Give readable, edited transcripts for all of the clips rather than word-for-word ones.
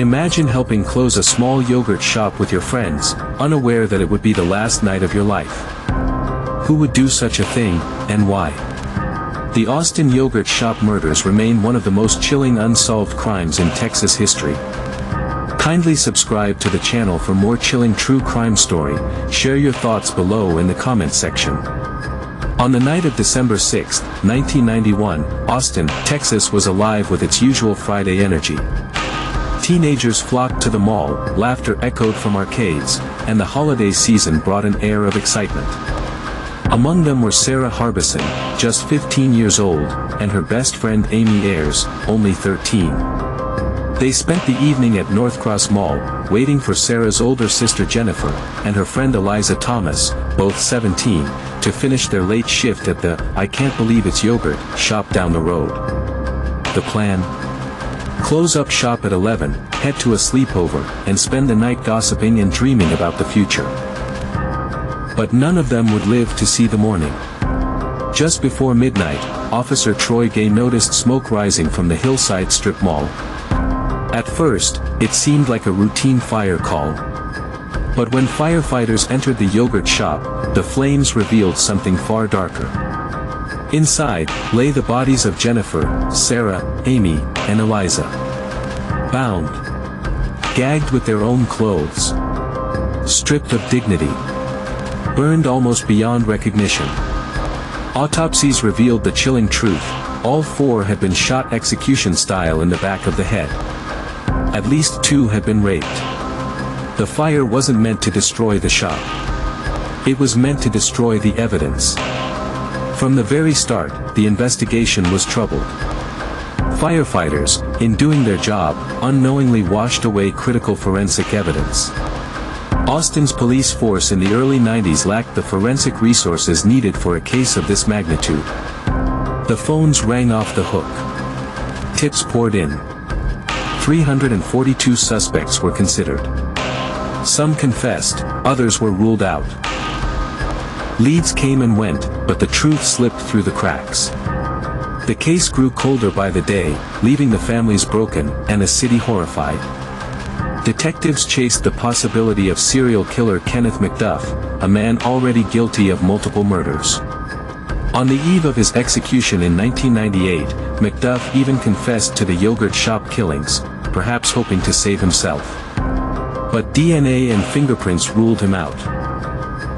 Imagine helping close a small yogurt shop with your friends, unaware that it would be the last night of your life. Who would do such a thing, and why? The Austin yogurt shop murders remain one of the most chilling unsolved crimes in Texas history. Kindly subscribe to the channel for more chilling true crime story. Share your thoughts below in the comment section. On the night of December 6, 1991, Austin, Texas was alive with its usual Friday energy. Teenagers flocked to the mall, laughter echoed from arcades, and the holiday season brought an air of excitement. Among them were Sarah Harbison, just 15 years old, and her best friend Amy Ayers, only 13. They spent the evening at Northcross Mall, waiting for Sarah's older sister Jennifer, and her friend Eliza Thomas, both 17, to finish their late shift at the "I Can't Believe It's Yogurt" shop down the road. The plan? Close up shop at 11, head to a sleepover, and spend the night gossiping and dreaming about the future. But none of them would live to see the morning. Just before midnight, Officer Troy Gay noticed smoke rising from the Hillside Strip Mall. At first, it seemed like a routine fire call. But when firefighters entered the yogurt shop, the flames revealed something far darker. Inside, lay the bodies of Jennifer, Sarah, Amy, and Eliza. Bound. Gagged with their own clothes. Stripped of dignity. Burned almost beyond recognition. Autopsies revealed the chilling truth: all four had been shot execution style in the back of the head. At least two had been raped. The fire wasn't meant to destroy the shop. It was meant to destroy the evidence. From the very start, the investigation was troubled. Firefighters, in doing their job, unknowingly washed away critical forensic evidence. Austin's police force in the early 90s lacked the forensic resources needed for a case of this magnitude. The phones rang off the hook. Tips poured in. 342 suspects were considered. Some confessed, others were ruled out. Leads came and went, but the truth slipped through the cracks. The case grew colder by the day, leaving the families broken, and the city horrified. Detectives chased the possibility of serial killer Kenneth McDuff, a man already guilty of multiple murders. On the eve of his execution in 1998, McDuff even confessed to the yogurt shop killings, perhaps hoping to save himself. But DNA and fingerprints ruled him out.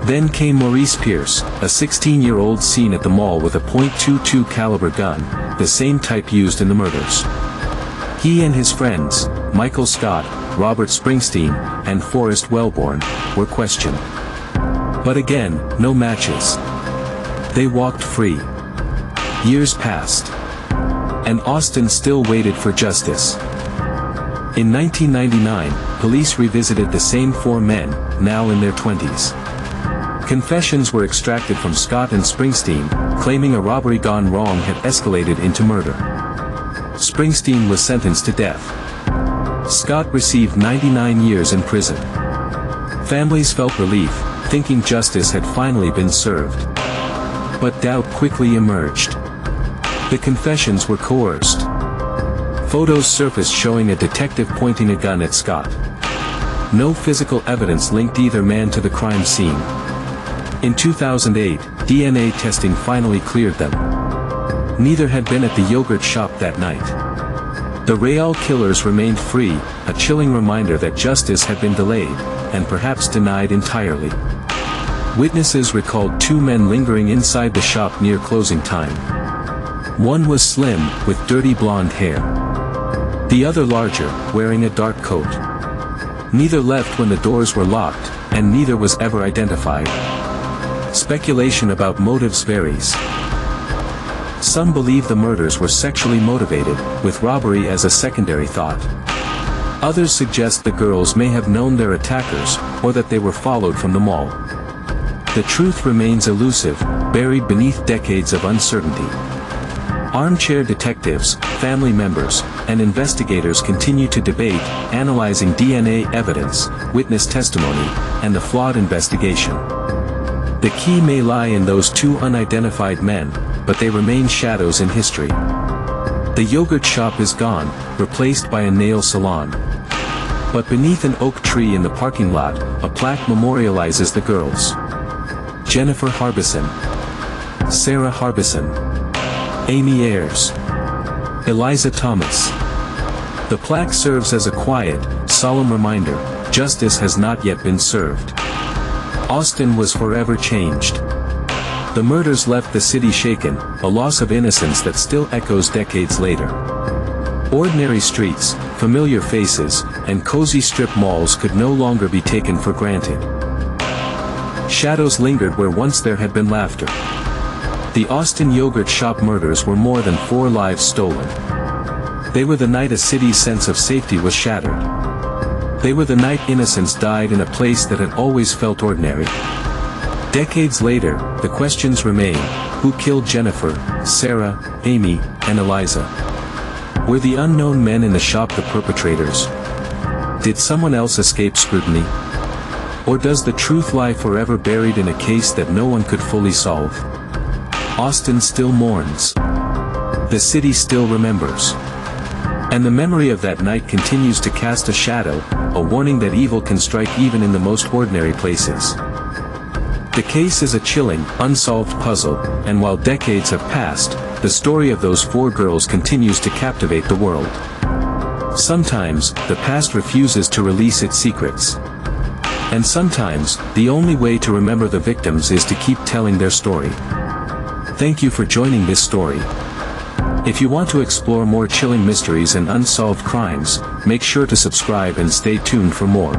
Then came Maurice Pierce, a 16-year-old seen at the mall with a .22 caliber gun, the same type used in the murders. He and his friends, Michael Scott, Robert Springsteen, and Forrest Wellborn, were questioned. But again, no matches. They walked free. Years passed. And Austin still waited for justice. In 1999, police revisited the same four men, now in their 20s. Confessions were extracted from Scott and Springsteen, claiming a robbery gone wrong had escalated into murder. Springsteen was sentenced to death. Scott received 99 years in prison. Families felt relief, thinking justice had finally been served. But doubt quickly emerged. The confessions were coerced. Photos surfaced showing a detective pointing a gun at Scott. No physical evidence linked either man to the crime scene. In 2008, DNA testing finally cleared them. Neither had been at the yogurt shop that night. The real killers remained free, a chilling reminder that justice had been delayed, and perhaps denied entirely. Witnesses recalled two men lingering inside the shop near closing time. One was slim, with dirty blonde hair. The other larger, wearing a dark coat. Neither left when the doors were locked, and neither was ever identified. Speculation about motives varies. Some believe the murders were sexually motivated, with robbery as a secondary thought. Others suggest the girls may have known their attackers, or that they were followed from the mall. The truth remains elusive, buried beneath decades of uncertainty. Armchair detectives, family members, and investigators continue to debate, analyzing DNA evidence, witness testimony, and the flawed investigation. The key may lie in those two unidentified men, but they remain shadows in history. The yogurt shop is gone, replaced by a nail salon. But beneath an oak tree in the parking lot, a plaque memorializes the girls. Jennifer Harbison, Sarah Harbison, Amy Ayers, Eliza Thomas. The plaque serves as a quiet, solemn reminder, justice has not yet been served. Austin was forever changed. The murders left the city shaken, a loss of innocence that still echoes decades later. Ordinary streets, familiar faces, and cozy strip malls could no longer be taken for granted. Shadows lingered where once there had been laughter. The Austin yogurt shop murders were more than 4 lives stolen. They were the night a city's sense of safety was shattered. They were the night innocence died in a place that had always felt ordinary. Decades later, the questions remain: who killed Jennifer, Sarah, Amy, and Eliza? Were the unknown men in the shop the perpetrators? Did someone else escape scrutiny? Or does the truth lie forever buried in a case that no one could fully solve? Austin still mourns. The city still remembers. And the memory of that night continues to cast a shadow, a warning that evil can strike even in the most ordinary places. The case is a chilling, unsolved puzzle, and while decades have passed, the story of those 4 girls continues to captivate the world. Sometimes, the past refuses to release its secrets. And sometimes, the only way to remember the victims is to keep telling their story. Thank you for joining this story. If you want to explore more chilling mysteries and unsolved crimes, make sure to subscribe and stay tuned for more.